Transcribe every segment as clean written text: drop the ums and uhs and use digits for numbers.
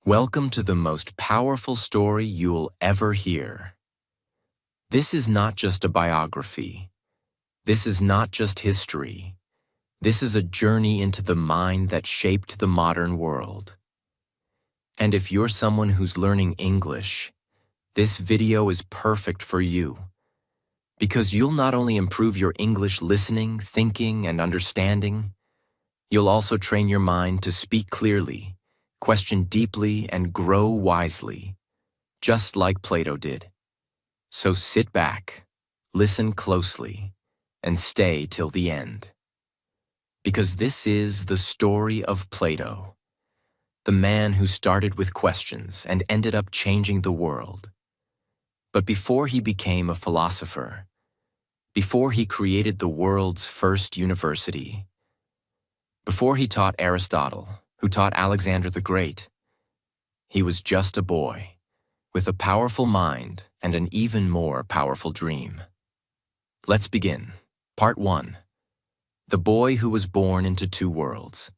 Welcome to the most powerful story you'll ever hear. This is not just a biography. This is not just history. This is a journey into the mind that shaped the modern world. And if you're someone who's learning English, this video is perfect for you. Because you'll not only improve your English listening, thinking, and understanding, you'll also train your mind to speak clearly, question deeply, and grow wisely, just like Plato did. So sit back, listen closely, and stay till the end. Because this is the story of Plato, the man who started with questions and ended up changing the world. But before he became a philosopher, before he created the world's first university, before he taught Aristotle, who taught Alexander the Great, he was just a boy, with a powerful mind and an even more powerful dream. Let's begin. Part 1. The boy who was born into two worlds.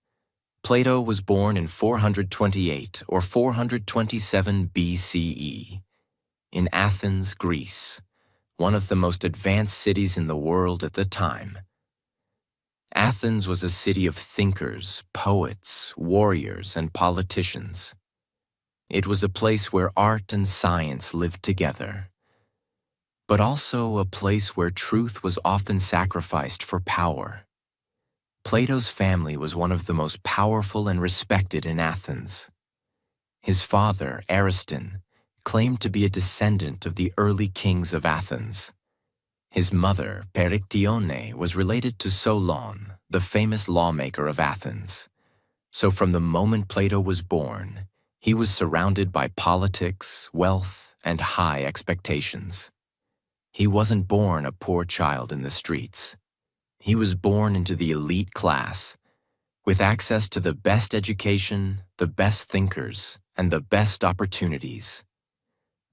Plato was born in 428 or 427 BCE, in Athens, Greece, one of the most advanced cities in the world at the time. Athens was a city of thinkers, poets, warriors, and politicians. It was a place where art and science lived together, but also a place where truth was often sacrificed for power. Plato's family was one of the most powerful and respected in Athens. His father, Ariston, claimed to be a descendant of the early kings of Athens. His mother, Perictione, was related to Solon, the famous lawmaker of Athens. So from the moment Plato was born, he was surrounded by politics, wealth, and high expectations. He wasn't born a poor child in the streets. He was born into the elite class, with access to the best education, the best thinkers, and the best opportunities.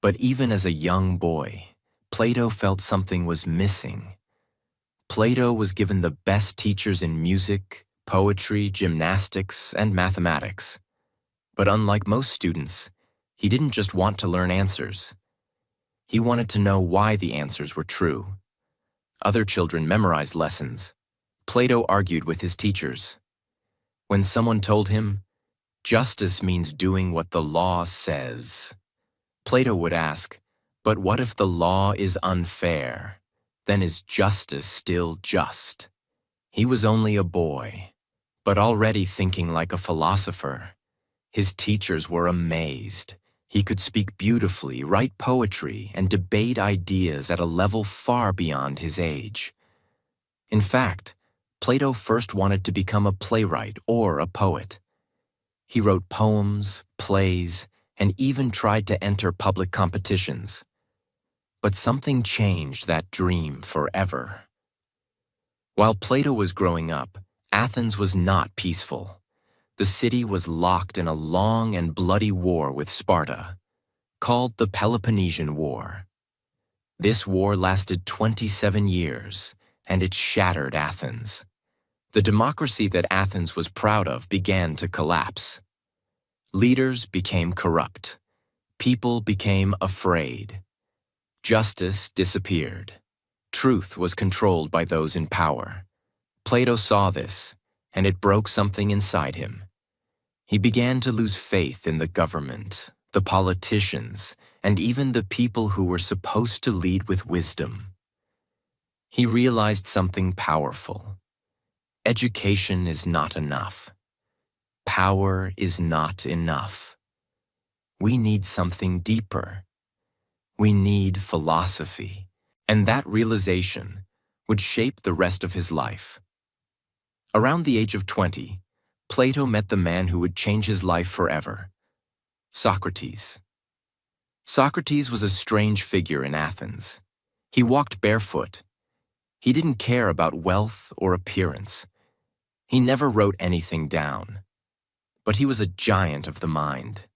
But even as a young boy, Plato felt something was missing. Plato was given the best teachers in music, poetry, gymnastics, and mathematics. But unlike most students, he didn't just want to learn answers. He wanted to know why the answers were true. Other children memorized lessons. Plato argued with his teachers. When someone told him, "Justice means doing what the law says," Plato would ask, "But what if the law is unfair? Then is justice still just?" He was only a boy, but already thinking like a philosopher. His teachers were amazed. He could speak beautifully, write poetry, and debate ideas at a level far beyond his age. In fact, Plato first wanted to become a playwright or a poet. He wrote poems, plays, and even tried to enter public competitions. But something changed that dream forever. While Plato was growing up, Athens was not peaceful. The city was locked in a long and bloody war with Sparta, called the Peloponnesian War. This war lasted 27 years, and it shattered Athens. The democracy that Athens was proud of began to collapse. Leaders became corrupt. People became afraid. Justice disappeared. Truth was controlled by those in power. Plato saw this, and it broke something inside him. He began to lose faith in the government, the politicians, and even the people who were supposed to lead with wisdom. He realized something powerful. Education is not enough. Power is not enough. We need something deeper. We need philosophy, and that realization would shape the rest of his life. Around the age of 20, Plato met the man who would change his life forever, Socrates. Socrates was a strange figure in Athens. He walked barefoot. He didn't care about wealth or appearance. He never wrote anything down. But he was a giant of the mind.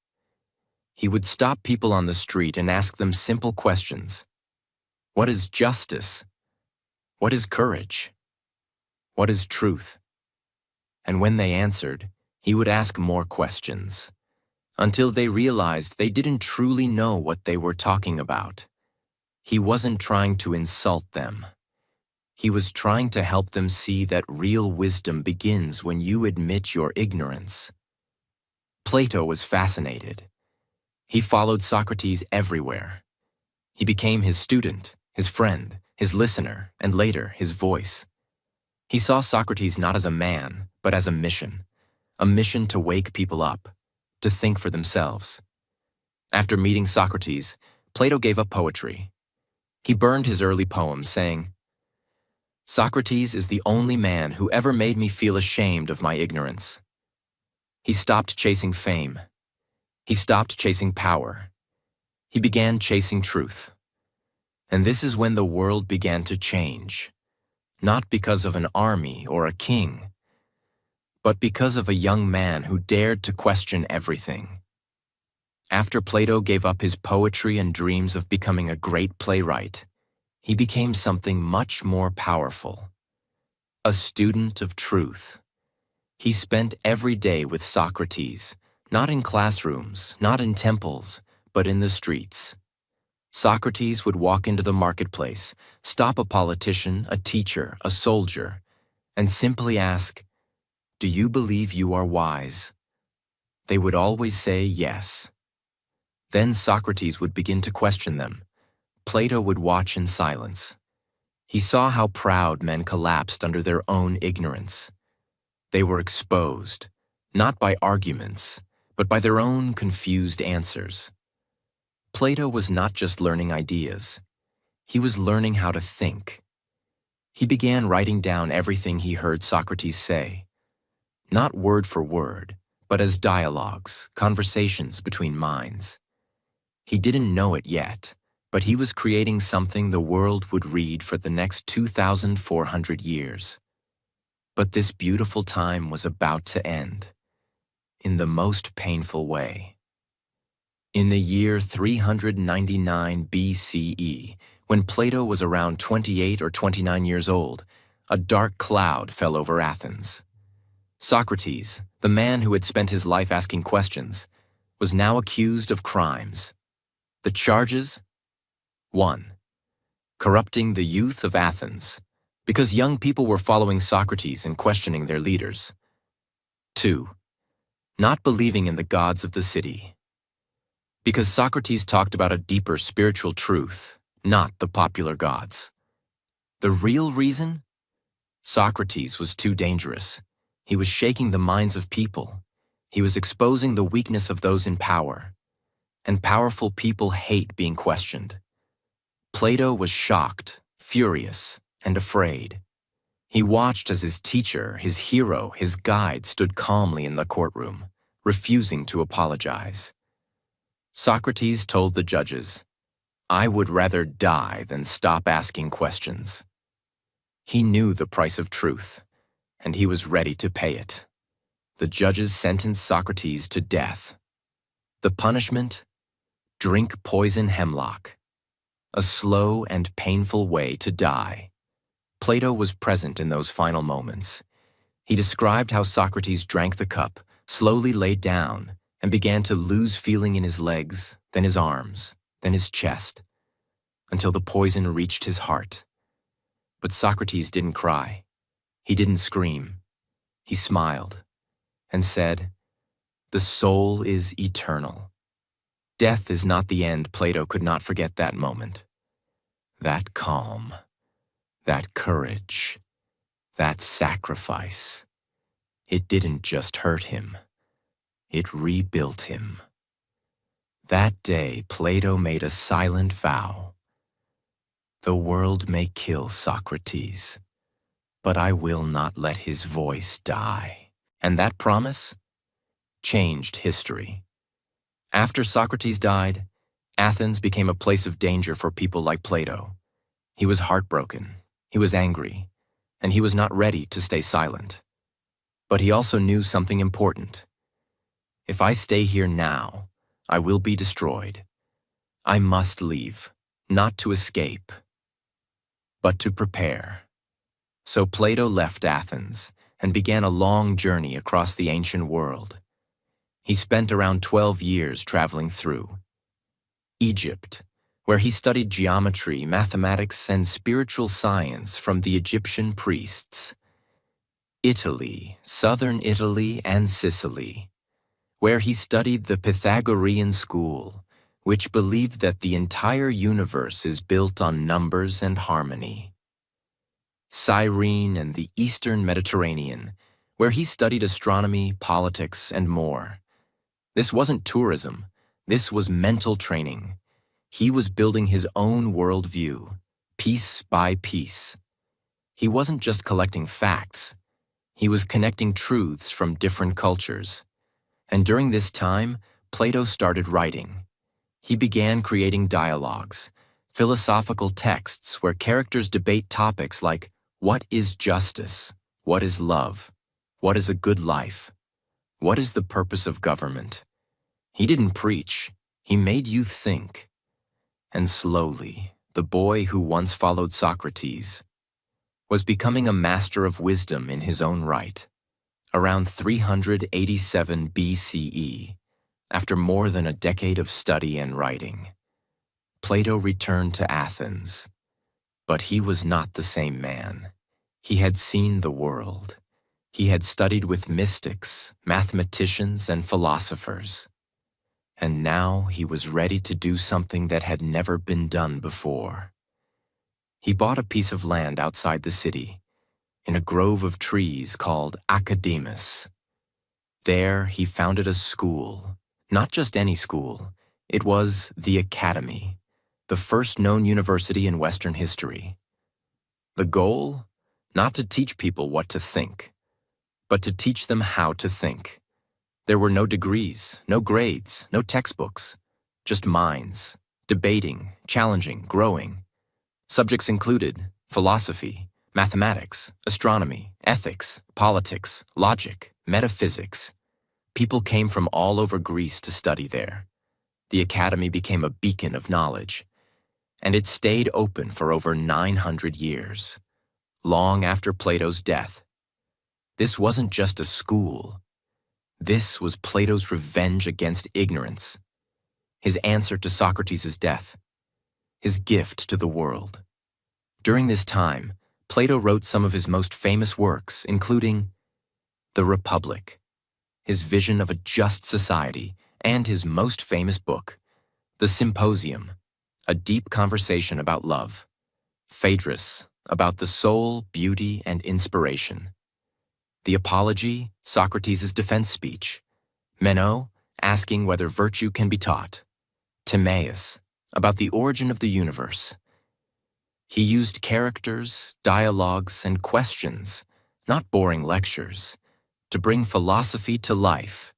He would stop people on the street and ask them simple questions. What is justice? What is courage? What is truth? And when they answered, he would ask more questions until they realized they didn't truly know what they were talking about. He wasn't trying to insult them. He was trying to help them see that real wisdom begins when you admit your ignorance. Plato was fascinated. He followed Socrates everywhere. He became his student, his friend, his listener, and later, his voice. He saw Socrates not as a man, but as a mission to wake people up, to think for themselves. After meeting Socrates, Plato gave up poetry. He burned his early poems, saying, "Socrates is the only man who ever made me feel ashamed of my ignorance." He stopped chasing fame. He stopped chasing power. He began chasing truth. And this is when the world began to change, not because of an army or a king, but because of a young man who dared to question everything. After Plato gave up his poetry and dreams of becoming a great playwright, he became something much more powerful. A student of truth. He spent every day with Socrates, not in classrooms, not in temples, but in the streets. Socrates would walk into the marketplace, stop a politician, a teacher, a soldier, and simply ask, "Do you believe you are wise?" They would always say yes. Then Socrates would begin to question them. Plato would watch in silence. He saw how proud men collapsed under their own ignorance. They were exposed, not by arguments, but by their own confused answers. Plato was not just learning ideas. He was learning how to think. He began writing down everything he heard Socrates say, not word for word, but as dialogues, conversations between minds. He didn't know it yet, but he was creating something the world would read for the next 2,400 years. But this beautiful time was about to end, in the most painful way. In the year 399 BCE, when Plato was around 28 or 29 years old, a dark cloud fell over Athens. Socrates, the man who had spent his life asking questions, was now accused of crimes. The charges? 1. Corrupting the youth of Athens, because young people were following Socrates and questioning their leaders. 2. Not believing in the gods of the city, because Socrates talked about a deeper spiritual truth, not the popular gods. The real reason? Socrates was too dangerous. He was shaking the minds of people. He was exposing the weakness of those in power. And powerful people hate being questioned. Plato was shocked, furious, and afraid. He watched as his teacher, his hero, his guide stood calmly in the courtroom, refusing to apologize. Socrates told the judges, "I would rather die than stop asking questions." He knew the price of truth, and he was ready to pay it. The judges sentenced Socrates to death. The punishment? Drink poison hemlock. A slow and painful way to die. Plato was present in those final moments. He described how Socrates drank the cup, slowly laid down, and began to lose feeling in his legs, then his arms, then his chest, until the poison reached his heart. But Socrates didn't cry. He didn't scream. He smiled and said, "The soul is eternal." Death is not the end. Plato could not forget that moment. That calm, that courage, that sacrifice. It didn't just hurt him. It rebuilt him. That day, Plato made a silent vow. The world may kill Socrates, but I will not let his voice die. And that promise changed history. After Socrates died, Athens became a place of danger for people like Plato. He was heartbroken, he was angry, and he was not ready to stay silent. But he also knew something important. If I stay here now, I will be destroyed. I must leave, not to escape, but to prepare. So Plato left Athens and began a long journey across the ancient world. He spent around 12 years traveling through Egypt, where he studied geometry, mathematics, and spiritual science from the Egyptian priests. Italy, southern Italy, and Sicily, where he studied the Pythagorean school, which believed that the entire universe is built on numbers and harmony. Cyrene and the Eastern Mediterranean, where he studied astronomy, politics, and more. This wasn't tourism. This was mental training. He was building his own worldview, piece by piece. He wasn't just collecting facts. He was connecting truths from different cultures. And during this time, Plato started writing. He began creating dialogues, philosophical texts where characters debate topics like what is justice? What is love? What is a good life? What is the purpose of government? He didn't preach. He made you think. And slowly, the boy who once followed Socrates was becoming a master of wisdom in his own right. Around 387 BCE, after more than a decade of study and writing, Plato returned to Athens. But he was not the same man. He had seen the world. He had studied with mystics, mathematicians, and philosophers. And now he was ready to do something that had never been done before. He bought a piece of land outside the city, in a grove of trees called Academus. There he founded a school, not just any school. It was the Academy, the first known university in Western history. The goal? Not to teach people what to think, but to teach them how to think. There were no degrees, no grades, no textbooks, just minds, debating, challenging, growing. Subjects included philosophy, mathematics, astronomy, ethics, politics, logic, metaphysics. People came from all over Greece to study there. The academy became a beacon of knowledge, and it stayed open for over 900 years, long after Plato's death. This wasn't just a school. This was Plato's revenge against ignorance, his answer to Socrates' death, his gift to the world. During this time, Plato wrote some of his most famous works, including The Republic, his vision of a just society, and his most famous book, The Symposium, a deep conversation about love, Phaedrus, about the soul, beauty, and inspiration, The Apology, Socrates' defense speech, Meno, asking whether virtue can be taught, Timaeus, about the origin of the universe. He used characters, dialogues, and questions, not boring lectures, to bring philosophy to life.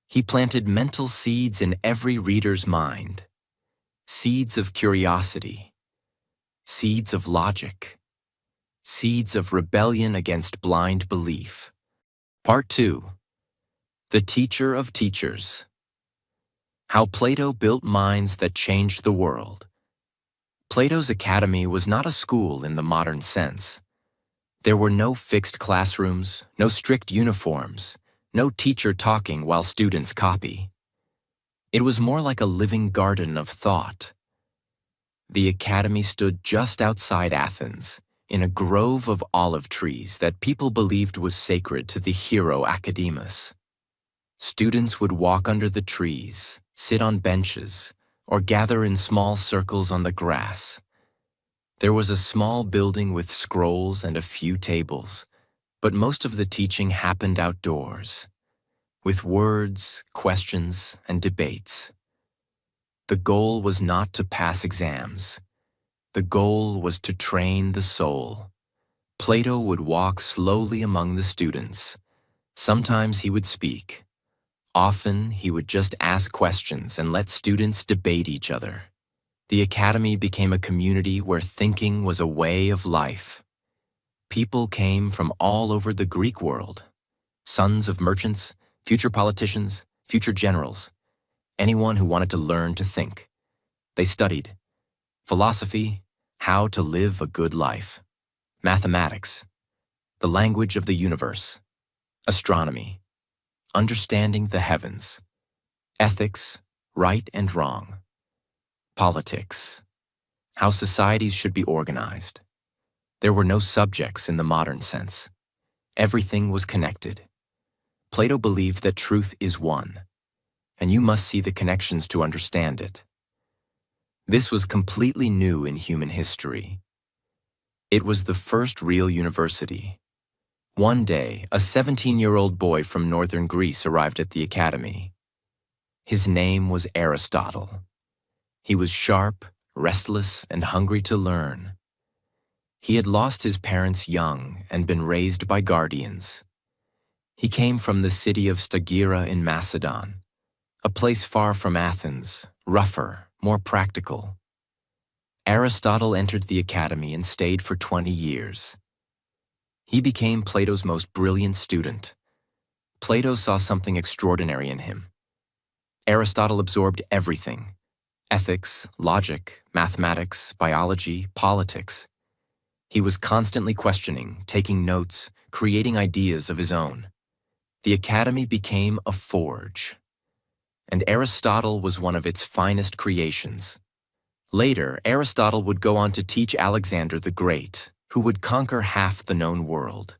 He planted mental seeds in every reader's mind, seeds of curiosity, seeds of logic, seeds of rebellion against blind belief. Part 2. The Teacher of Teachers. How Plato Built Minds That Changed the World. Plato's academy was not a school in the modern sense. There were no fixed classrooms, no strict uniforms, no teacher talking while students copy. It was more like a living garden of thought. The academy stood just outside Athens, in a grove of olive trees that people believed was sacred to the hero Academus. Students would walk under the trees, sit on benches, or gather in small circles on the grass. There was a small building with scrolls and a few tables, but most of the teaching happened outdoors, with words, questions, and debates. The goal was not to pass exams. The goal was to train the soul. Plato would walk slowly among the students. Sometimes he would speak. Often he would just ask questions and let students debate each other. The academy became a community where thinking was a way of life. People came from all over the Greek world. Sons of merchants, future politicians, future generals, anyone who wanted to learn to think. They studied philosophy, how to live a good life, mathematics, the language of the universe, astronomy, understanding the heavens. Ethics, right and wrong. Politics, how societies should be organized. There were no subjects in the modern sense. Everything was connected. Plato believed that truth is one, and you must see the connections to understand it. This was completely new in human history. It was the first real university. One day, a 17-year-old boy from northern Greece arrived at the academy. His name was Aristotle. He was sharp, restless, and hungry to learn. He had lost his parents young and been raised by guardians. He came from the city of Stagira in Macedon, a place far from Athens, rougher, more practical. Aristotle entered the academy and stayed for 20 years. He became Plato's most brilliant student. Plato saw something extraordinary in him. Aristotle absorbed everything: ethics, logic, mathematics, biology, politics. He was constantly questioning, taking notes, creating ideas of his own. The academy became a forge, and Aristotle was one of its finest creations. Later, Aristotle would go on to teach Alexander the Great, who would conquer half the known world.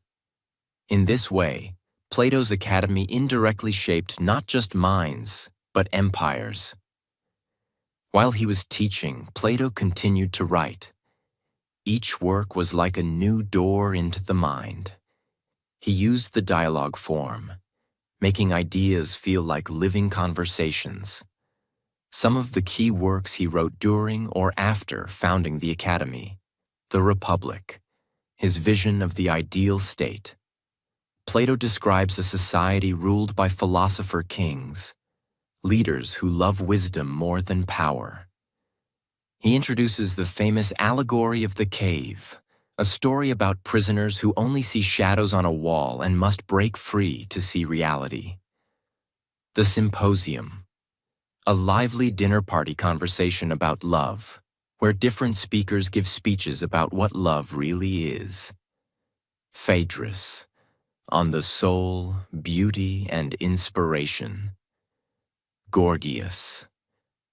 In this way, Plato's academy indirectly shaped not just minds, but empires. While he was teaching, Plato continued to write. Each work was like a new door into the mind. He used the dialogue form, making ideas feel like living conversations. Some of the key works he wrote during or after founding the academy: The Republic, his vision of the ideal state. Plato describes a society ruled by philosopher kings, leaders who love wisdom more than power. He introduces the famous allegory of the cave, a story about prisoners who only see shadows on a wall and must break free to see reality. The Symposium, a lively dinner party conversation about love, where different speakers give speeches about what love really is. Phaedrus, on the soul, beauty, and inspiration. Gorgias,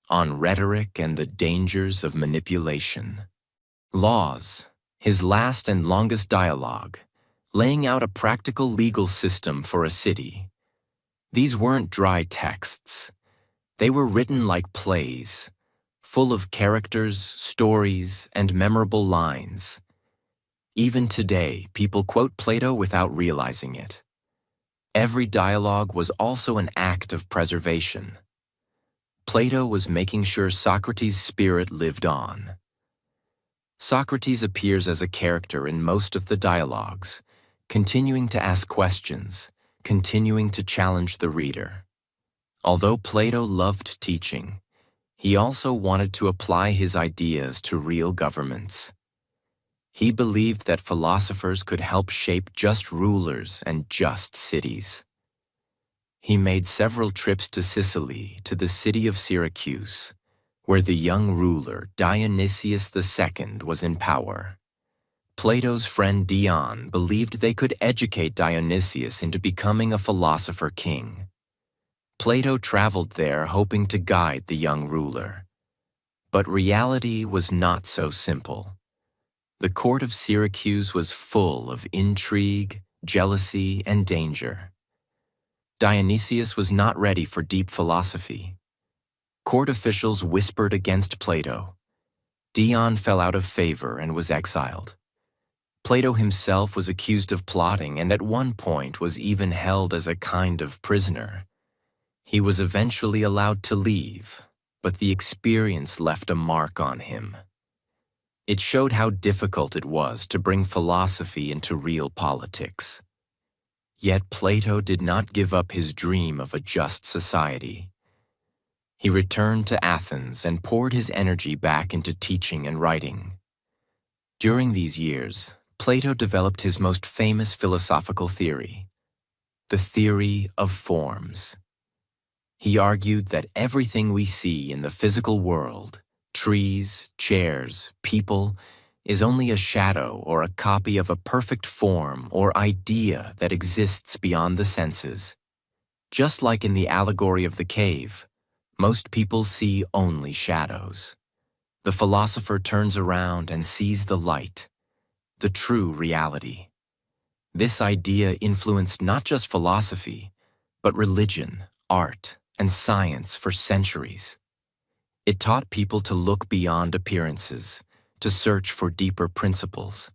on rhetoric and the dangers of manipulation. Laws, his last and longest dialogue, laying out a practical legal system for a city. These weren't dry texts. They were written like plays, full of characters, stories, and memorable lines. Even today, people quote Plato without realizing it. Every dialogue was also an act of preservation. Plato was making sure Socrates' spirit lived on. Socrates appears as a character in most of the dialogues, continuing to ask questions, continuing to challenge the reader. Although Plato loved teaching, he also wanted to apply his ideas to real governments. He believed that philosophers could help shape just rulers and just cities. He made several trips to Sicily, to the city of Syracuse, where the young ruler Dionysius II was in power. Plato's friend Dion believed they could educate Dionysius into becoming a philosopher king. Plato traveled there hoping to guide the young ruler. But reality was not so simple. The court of Syracuse was full of intrigue, jealousy, and danger. Dionysius was not ready for deep philosophy. Court officials whispered against Plato. Dion fell out of favor and was exiled. Plato himself was accused of plotting and at one point was even held as a kind of prisoner. He was eventually allowed to leave, but the experience left a mark on him. It showed how difficult it was to bring philosophy into real politics. Yet Plato did not give up his dream of a just society. He returned to Athens and poured his energy back into teaching and writing. During these years, Plato developed his most famous philosophical theory, the theory of forms. He argued that everything we see in the physical world, trees, chairs, people, is only a shadow or a copy of a perfect form or idea that exists beyond the senses. Just like in the allegory of the cave, most people see only shadows. The philosopher turns around and sees the light, the true reality. This idea influenced not just philosophy, but religion, art, and science for centuries. It taught people to look beyond appearances, to search for deeper principles.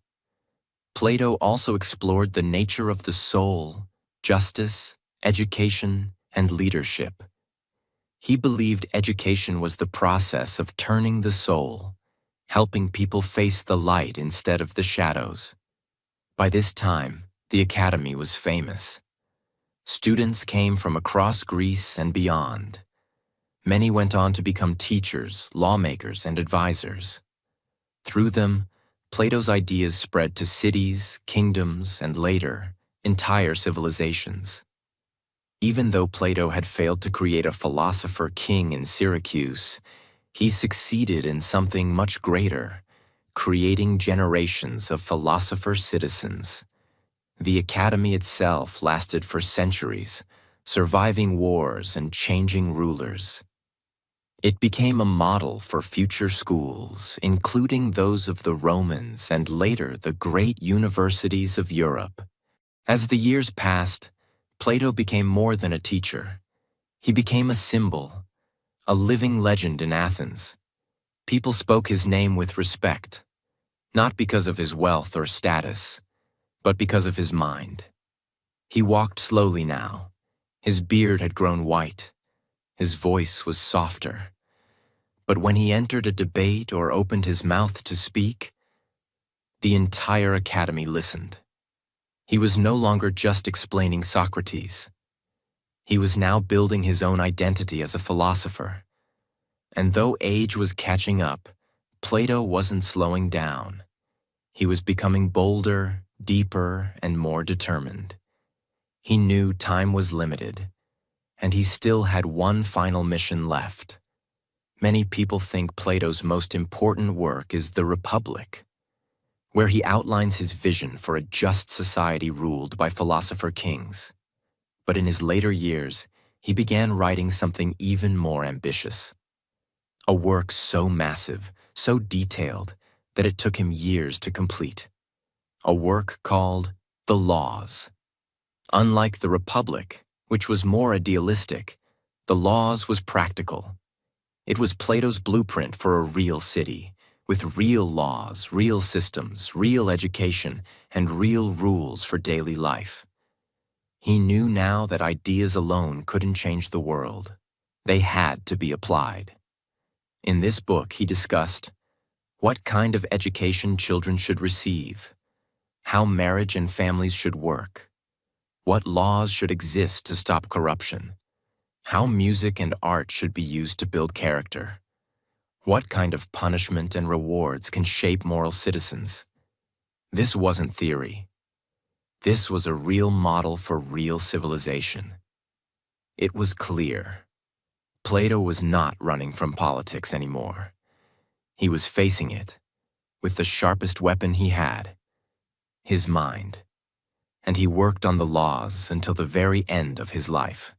Plato also explored the nature of the soul, justice, education, and leadership. He believed education was the process of turning the soul, helping people face the light instead of the shadows. By this time, the academy was famous. Students came from across Greece and beyond. Many went on to become teachers, lawmakers, and advisors. Through them, Plato's ideas spread to cities, kingdoms, and later, entire civilizations. Even though Plato had failed to create a philosopher king in Syracuse, he succeeded in something much greater, creating generations of philosopher citizens. The academy itself lasted for centuries, surviving wars and changing rulers. It became a model for future schools, including those of the Romans and later the great universities of Europe. As the years passed, Plato became more than a teacher. He became a symbol, a living legend in Athens. People spoke his name with respect, not because of his wealth or status, but because of his mind. He walked slowly now. His beard had grown white. His voice was softer. But when he entered a debate or opened his mouth to speak, the entire academy listened. He was no longer just explaining Socrates. He was now building his own identity as a philosopher. And though age was catching up, Plato wasn't slowing down. He was becoming bolder, deeper, and more determined. He knew time was limited, and he still had one final mission left. Many people think Plato's most important work is the Republic, where he outlines his vision for a just society ruled by philosopher kings. But in his later years, he began writing something even more ambitious. A work so massive, so detailed, that it took him years to complete. A work called The Laws. Unlike the Republic, which was more idealistic, The Laws was practical. It was Plato's blueprint for a real city, with real laws, real systems, real education, and real rules for daily life. He knew now that ideas alone couldn't change the world. They had to be applied. In this book, he discussed what kind of education children should receive, how marriage and families should work, what laws should exist to stop corruption, how music and art should be used to build character, what kind of punishment and rewards can shape moral citizens. This wasn't theory. This was a real model for real civilization. It was clear. Plato was not running from politics anymore. He was facing it with the sharpest weapon he had, his mind. And he worked on the laws until the very end of his life.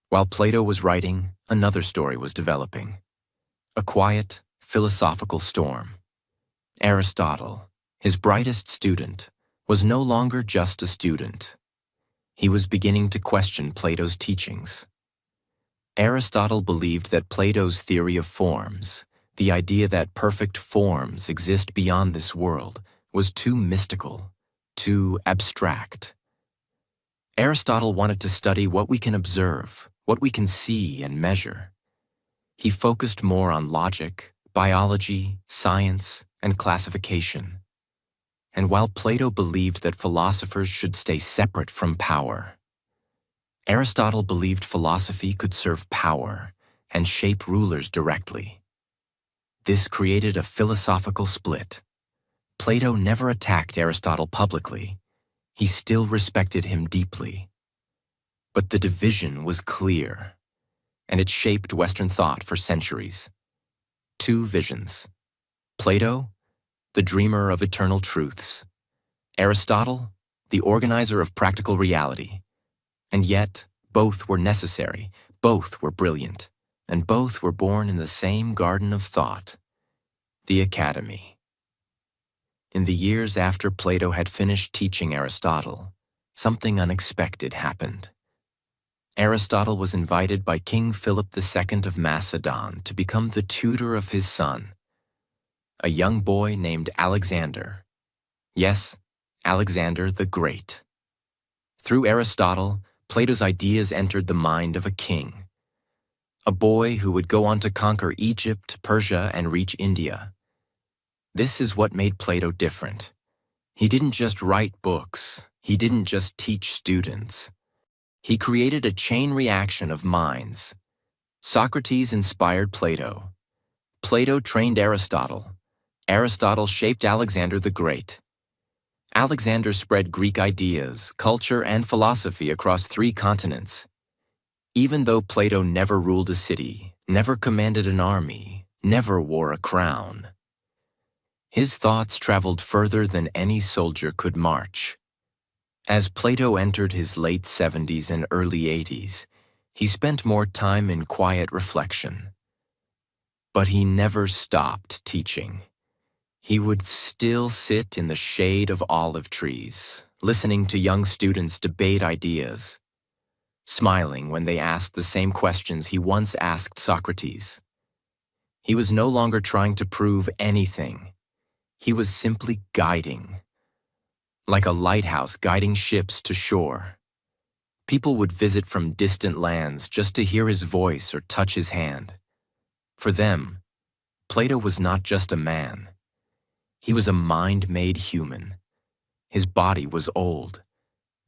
While Plato was writing, another story was developing. A quiet, philosophical storm. Aristotle, his brightest student, was no longer just a student. He was beginning to question Plato's teachings. Aristotle believed that Plato's theory of forms, the idea that perfect forms exist beyond this world, was too mystical, too abstract. Aristotle wanted to study what we can observe, what we can see and measure. He focused more on logic, biology, science, and classification. And while Plato believed that philosophers should stay separate from power, Aristotle believed philosophy could serve power and shape rulers directly. This created a philosophical split. Plato never attacked Aristotle publicly. He still respected him deeply. But the division was clear, and it shaped Western thought for centuries. Two visions. Plato, the dreamer of eternal truths. Aristotle, the organizer of practical reality. And yet, Both were necessary, both were brilliant, and both were born in the same garden of thought, the Academy. In the years after Plato had finished teaching Aristotle, something unexpected happened. Aristotle was invited by King Philip II of Macedon to become the tutor of his son, a young boy named Alexander. Yes, Alexander the Great. Through Aristotle, Plato's ideas entered the mind of a king, a boy who would go on to conquer Egypt, Persia, and reach India. This is what made Plato different. He didn't just write books. He didn't just teach students. He created a chain reaction of minds. Socrates inspired Plato. Plato trained Aristotle. Aristotle shaped Alexander the Great. Alexander spread Greek ideas, culture, and philosophy across 3 continents. Even though Plato never ruled a city, never commanded an army, never wore a crown, his thoughts traveled further than any soldier could march. As Plato entered his late 70s and early 80s, he spent more time in quiet reflection. But he never stopped teaching. He would still sit in the shade of olive trees, listening to young students debate ideas, smiling when they asked the same questions he once asked Socrates. He was no longer trying to prove anything. He was simply guiding, like a lighthouse guiding ships to shore. People would visit from distant lands just to hear his voice or touch his hand. For them, Plato was not just a man. He was a mind-made human. His body was old,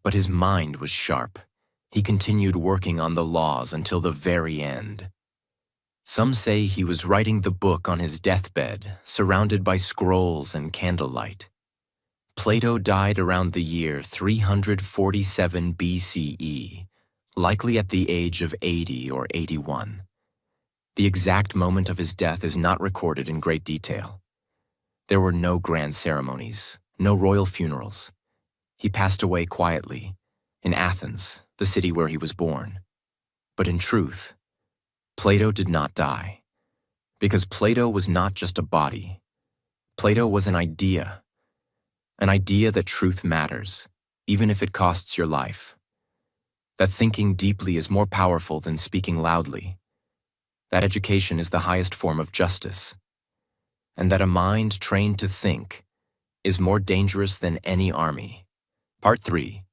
but his mind was sharp. He continued working on the laws until the very end. Some say he was writing the book on his deathbed, surrounded by scrolls and candlelight. Plato died around the year 347 BCE, likely at the age of 80 or 81. The exact moment of his death is not recorded in great detail. There were no grand ceremonies, no royal funerals. He passed away quietly, in Athens, the city where he was born. But in truth, Plato did not die, because Plato was not just a body. Plato was an idea that truth matters, even if it costs your life. That thinking deeply is more powerful than speaking loudly. That education is the highest form of justice. And that a mind trained to think is more dangerous than any army. Part 3.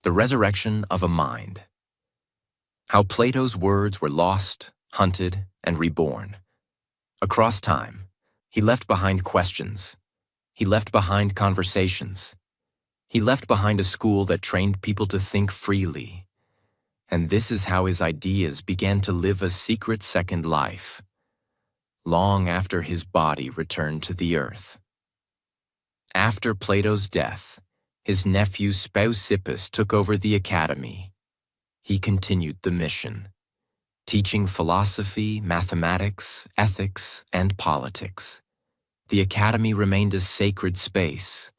The Resurrection of a Mind. How Plato's words were lost, hunted, and reborn. Across time, he left behind questions. He left behind conversations. He left behind a school that trained people to think freely. And this is how his ideas began to live a secret second life, long after his body returned to the earth. After Plato's death, his nephew Speusippus took over the academy. He continued the mission, teaching philosophy, mathematics, ethics, and politics. The academy remained a sacred space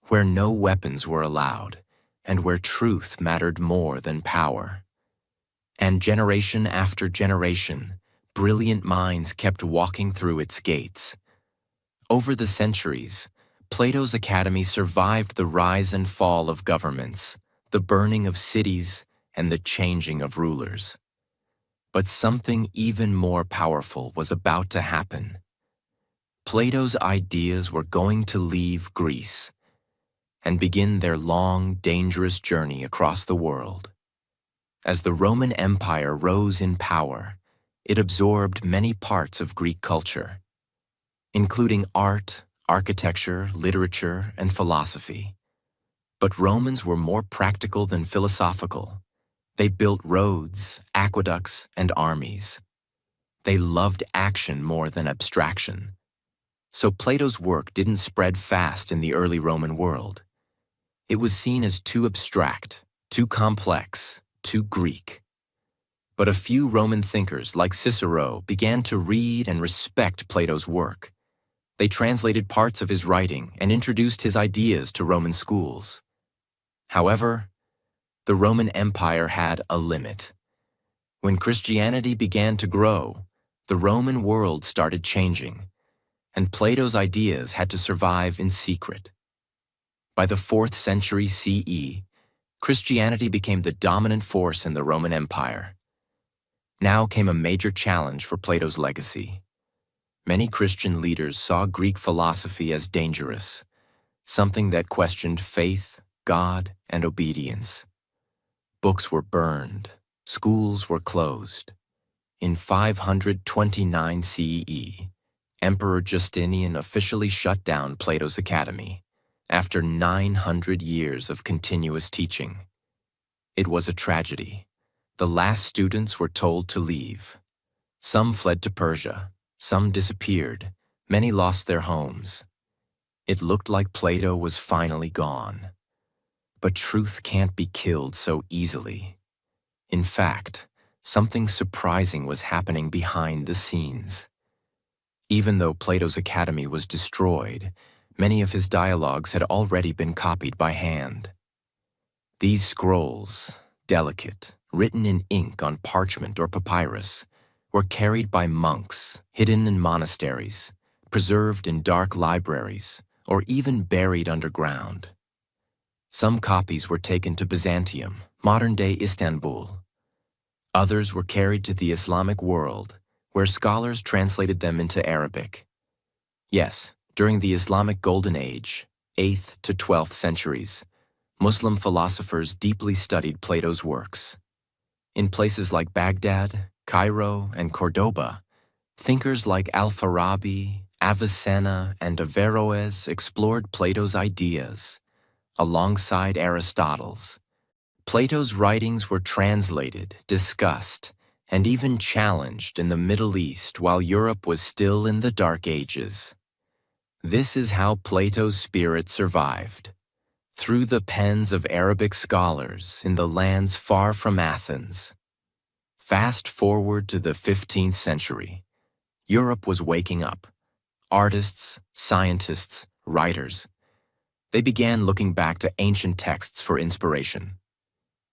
where no weapons were allowed and where truth mattered more than power. And generation after generation, brilliant minds kept walking through its gates. Over the centuries, Plato's academy survived the rise and fall of governments, the burning of cities, and the changing of rulers. But something even more powerful was about to happen. Plato's ideas were going to leave Greece and begin their long, dangerous journey across the world. As the Roman Empire rose in power, it absorbed many parts of Greek culture, including art, architecture, literature, and philosophy. But Romans were more practical than philosophical. They built roads, aqueducts, and armies. They loved action more than abstraction. So Plato's work didn't spread fast in the early Roman world. It was seen as too abstract, too complex, too Greek. But a few Roman thinkers like Cicero began to read and respect Plato's work. They translated parts of his writing and introduced his ideas to Roman schools. However, the Roman Empire had a limit. When Christianity began to grow, the Roman world started changing, and Plato's ideas had to survive in secret. By the 4th century CE, Christianity became the dominant force in the Roman Empire. Now came a major challenge for Plato's legacy. Many Christian leaders saw Greek philosophy as dangerous, something that questioned faith, God, and obedience. Books were burned, schools were closed. In 529 CE, Emperor Justinian officially shut down Plato's academy after 900 years of continuous teaching. It was a tragedy. The last students were told to leave. Some fled to Persia, some disappeared, many lost their homes. It looked like Plato was finally gone. But truth can't be killed so easily. In fact, something surprising was happening behind the scenes. Even though Plato's academy was destroyed, many of his dialogues had already been copied by hand. These scrolls, delicate, written in ink on parchment or papyrus, were carried by monks, hidden in monasteries, preserved in dark libraries, or even buried underground. Some copies were taken to Byzantium, modern-day Istanbul. Others were carried to the Islamic world, where scholars translated them into Arabic. Yes, during the Islamic Golden Age, 8th to 12th centuries, Muslim philosophers deeply studied Plato's works. In places like Baghdad, Cairo, and Cordoba, thinkers like Al-Farabi, Avicenna, and Averroes explored Plato's ideas, alongside Aristotle's. Plato's writings were translated, discussed, and even challenged in the Middle East while Europe was still in the Dark Ages. This is how Plato's spirit survived, through the pens of Arabic scholars in the lands far from Athens. Fast forward to the 15th century. Europe was waking up. Artists, scientists, writers. They began looking back to ancient texts for inspiration.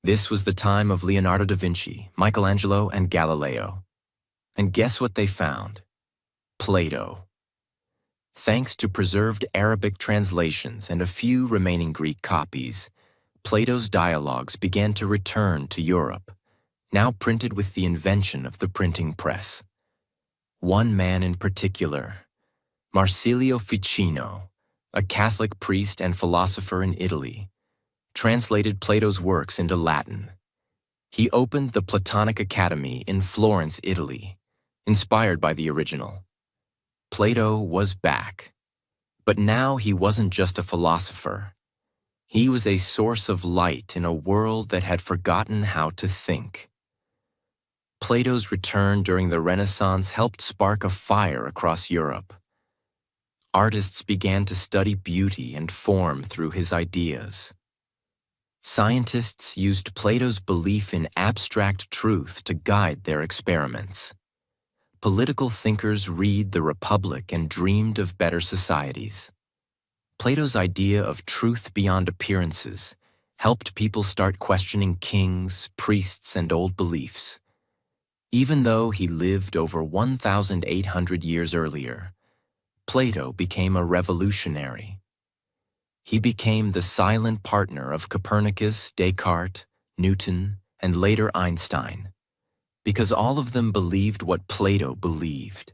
This was the time of Leonardo da Vinci, Michelangelo, and Galileo. And guess what they found? Plato. Thanks to preserved Arabic translations and a few remaining Greek copies, Plato's dialogues began to return to Europe, now printed with the invention of the printing press. One man in particular, Marsilio Ficino, a Catholic priest and philosopher in Italy, translated Plato's works into Latin. He opened the Platonic Academy in Florence, Italy, inspired by the original. Plato was back. But now he wasn't just a philosopher. He was a source of light in a world that had forgotten how to think. Plato's return during the Renaissance helped spark a fire across Europe. Artists began to study beauty and form through his ideas. Scientists used Plato's belief in abstract truth to guide their experiments. Political thinkers read The Republic and dreamed of better societies. Plato's idea of truth beyond appearances helped people start questioning kings, priests, and old beliefs. Even though he lived over 1,800 years earlier, Plato became a revolutionary. He became the silent partner of Copernicus, Descartes, Newton, and later Einstein, because all of them believed what Plato believed.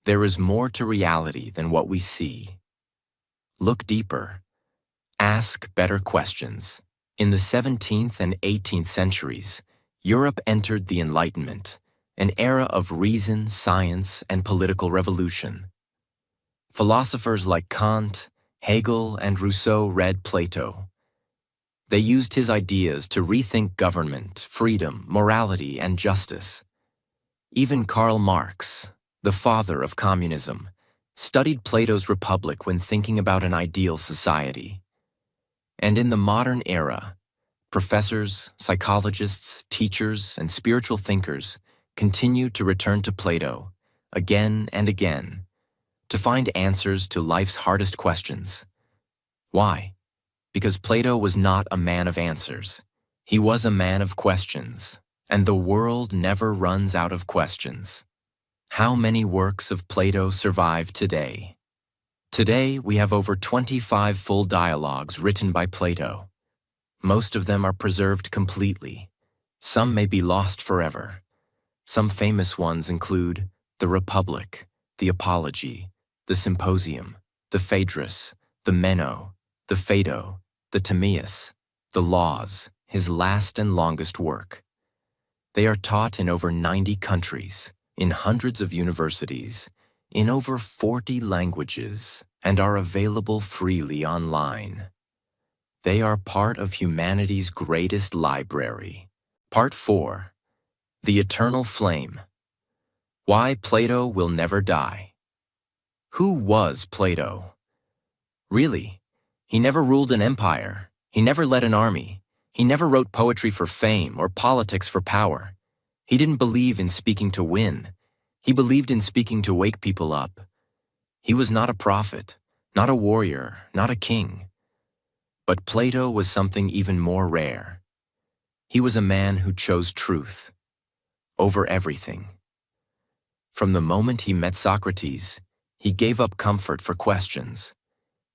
There is more to reality than what we see. Look deeper. Ask better questions. In the 17th and 18th centuries, Europe entered the Enlightenment, an era of reason, science, and political revolution. Philosophers like Kant, Hegel, and Rousseau read Plato. They used his ideas to rethink government, freedom, morality, and justice. Even Karl Marx, the father of communism, studied Plato's Republic when thinking about an ideal society. And in the modern era, professors, psychologists, teachers, and spiritual thinkers continue to return to Plato again and again to find answers to life's hardest questions. Why? Because Plato was not a man of answers. He was a man of questions, and the world never runs out of questions. How many works of Plato survive today? Today, we have over 25 full dialogues written by Plato. Most of them are preserved completely. Some may be lost forever. Some famous ones include the Republic, the Apology, the Symposium, the Phaedrus, the Meno, the Phaedo, the Timaeus, the Laws, his last and longest work. They are taught in over 90 countries, in hundreds of universities, in over 40 languages, and are available freely online. They are part of humanity's greatest library. Part 4. The Eternal Flame. Why Plato Will Never Die. Who was Plato? Really, he never ruled an empire. He never led an army. He never wrote poetry for fame or politics for power. He didn't believe in speaking to win. He believed in speaking to wake people up. He was not a prophet, not a warrior, not a king. But Plato was something even more rare. He was a man who chose truth over everything. From the moment he met Socrates, he gave up comfort for questions.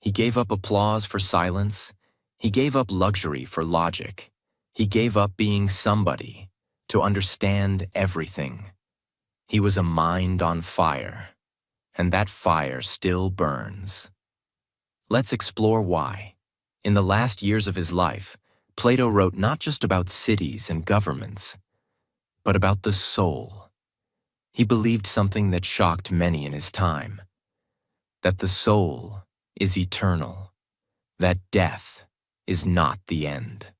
He gave up applause for silence. He gave up luxury for logic. He gave up being somebody to understand everything. He was a mind on fire, and that fire still burns. Let's explore why. In the last years of his life, Plato wrote not just about cities and governments, but about the soul. He believed something that shocked many in his time, that the soul is eternal, that death is not the end,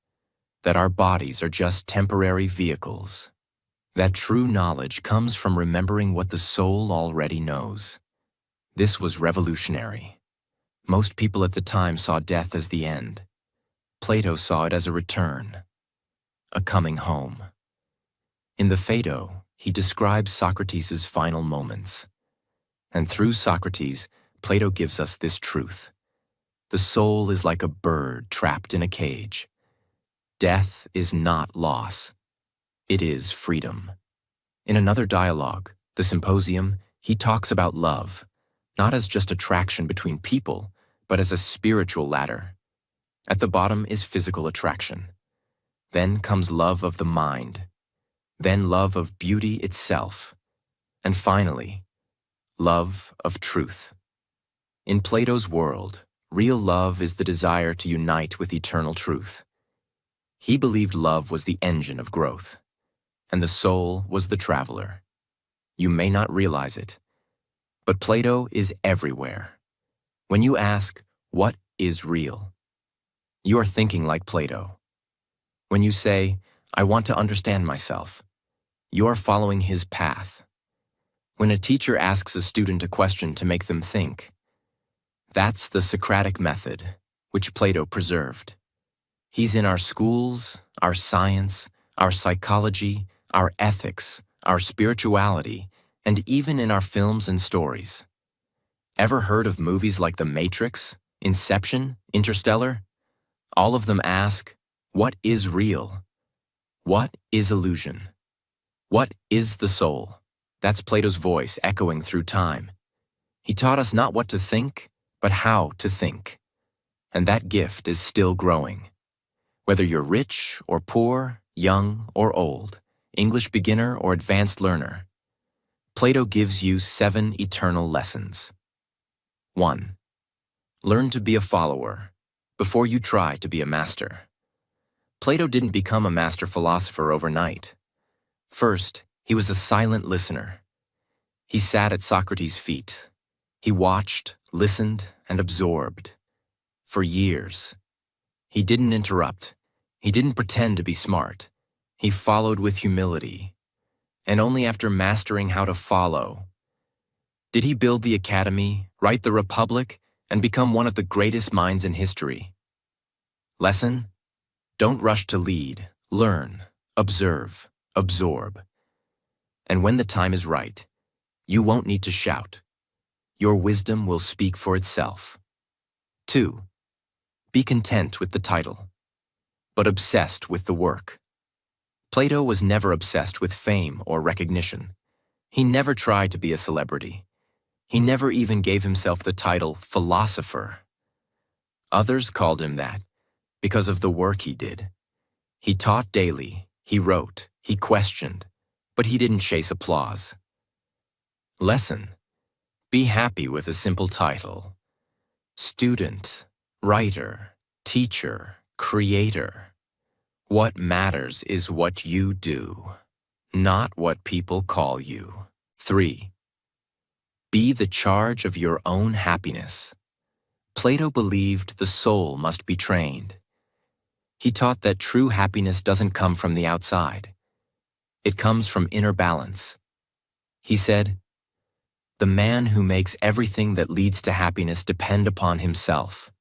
that our bodies are just temporary vehicles, that true knowledge comes from remembering what the soul already knows. This was revolutionary. Most people at the time saw death as the end. Plato saw it as a return, a coming home. In the Phaedo, he describes Socrates' final moments. And through Socrates, Plato gives us this truth. The soul is like a bird trapped in a cage. Death is not loss. It is freedom. In another dialogue, the Symposium, he talks about love, not as just attraction between people, but as a spiritual ladder. At the bottom is physical attraction. Then comes love of the mind. Then love of beauty itself. And finally, love of truth. In Plato's world, real love is the desire to unite with eternal truth. He believed love was the engine of growth, and the soul was the traveler. You may not realize it, but Plato is everywhere. When you ask, what is real? You are thinking like Plato. When you say, I want to understand myself, you are following his path. When a teacher asks a student a question to make them think, that's the Socratic method, which Plato preserved. He's in our schools, our science, our psychology, our ethics, our spirituality, and even in our films and stories. Ever heard of movies like The Matrix, Inception, Interstellar? All of them ask, what is real? What is illusion? What is the soul? That's Plato's voice echoing through time. He taught us not what to think, but how to think. And that gift is still growing. Whether you're rich or poor, young or old, English beginner or advanced learner, Plato gives you 7 eternal lessons. 1. Learn to be a follower before you try to be a master. Plato didn't become a master philosopher overnight. First, he was a silent listener. He sat at Socrates' feet. He watched, listened, and absorbed. For years. He didn't interrupt. He didn't pretend to be smart. He followed with humility. And only after mastering how to follow did he build the academy, write the Republic, and become one of the greatest minds in history. Lesson? Don't rush to lead. Learn, observe, absorb. And when the time is right, you won't need to shout. Your wisdom will speak for itself. 2. Be content with the title. but obsessed with the work. Plato was never obsessed with fame or recognition. He never tried to be a celebrity. He never even gave himself the title philosopher. Others called him that because of the work he did. He taught daily, he wrote, he questioned, but he didn't chase applause. Lesson: be happy with a simple title. Student, writer, teacher, creator. What matters is what you do, not what people call you. 3. Be the charge of your own happiness. Plato believed the soul must be trained. He taught that true happiness doesn't come from the outside. It comes from inner balance. He said, "The man who makes everything that leads to happiness depend upon himself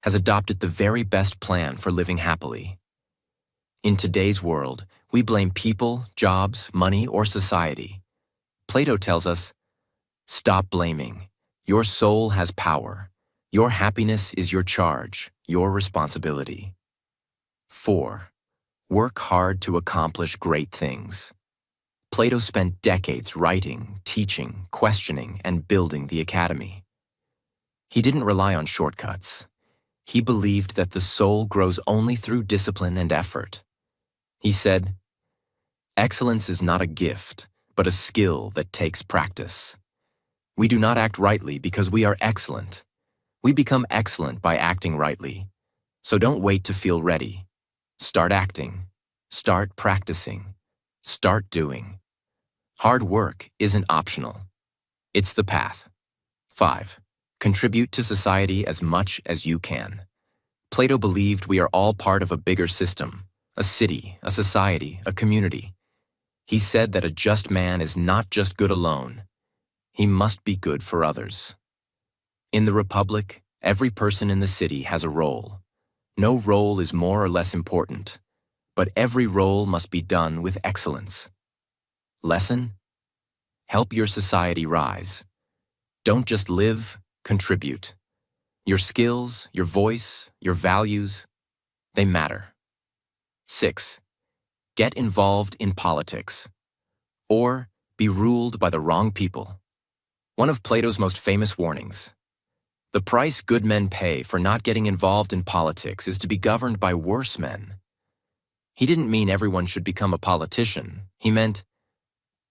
has adopted the very best plan for living happily." In today's world, we blame people, jobs, money, or society. Plato tells us, stop blaming. Your soul has power. Your happiness is your charge, your responsibility. 4. Work hard to accomplish great things. Plato spent decades writing, teaching, questioning, and building the academy. He didn't rely on shortcuts. He believed that the soul grows only through discipline and effort. He said, "Excellence is not a gift, but a skill that takes practice. We do not act rightly because we are excellent. We become excellent by acting rightly. So don't wait to feel ready. Start acting. Start practicing. Start doing." Hard work isn't optional. It's the path. 5. Contribute to society as much as you can. Plato believed we are all part of a bigger system, a city, a society, a community. He said that a just man is not just good alone. He must be good for others. In the Republic, every person in the city has a role. No role is more or less important, but every role must be done with excellence. Lesson: help your society rise. Don't just live, contribute. Your skills, your voice, your values, they matter. 6. Get involved in politics, or be ruled by the wrong people. One of Plato's most famous warnings. The price good men pay for not getting involved in politics is to be governed by worse men. He didn't mean everyone should become a politician. He meant,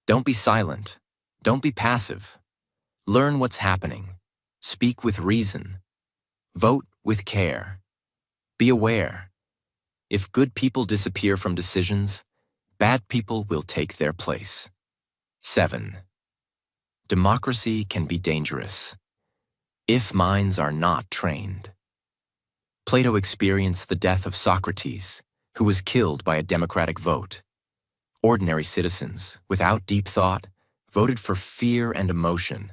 don't be silent. Don't be passive. Learn what's happening. Speak with reason. Vote with care. Be aware. If good people disappear from decisions, bad people will take their place. 7. Democracy can be dangerous if minds are not trained. Plato experienced the death of Socrates, who was killed by a democratic vote. Ordinary citizens, without deep thought, voted for fear and emotion,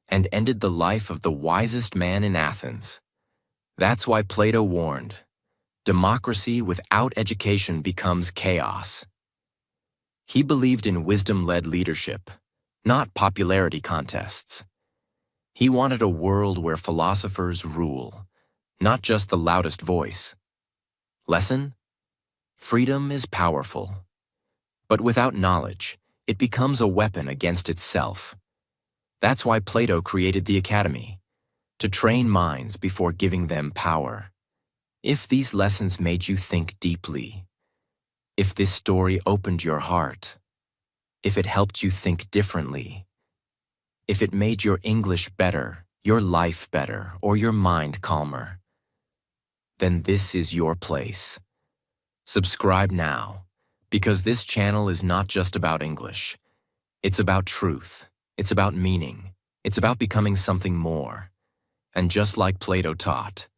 and ended the life of the wisest man in Athens. That's why Plato warned, democracy without education becomes chaos. He believed in wisdom-led leadership, not popularity contests. He wanted a world where philosophers rule, not just the loudest voice. Lesson: freedom is powerful, but without knowledge, it becomes a weapon against itself. That's why Plato created the academy, to train minds before giving them power. If these lessons made you think deeply, if this story opened your heart, if it helped you think differently, if it made your English better, your life better, or your mind calmer, then this is your place. Subscribe now, because this channel is not just about English. It's about truth. It's about meaning. It's about becoming something more. And just like Plato taught,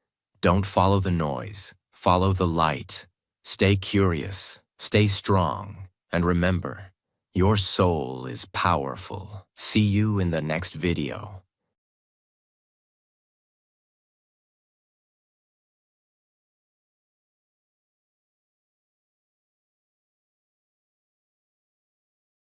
don't follow the noise, follow the light. Stay curious, stay strong, and remember, your soul is powerful. See you in the next video.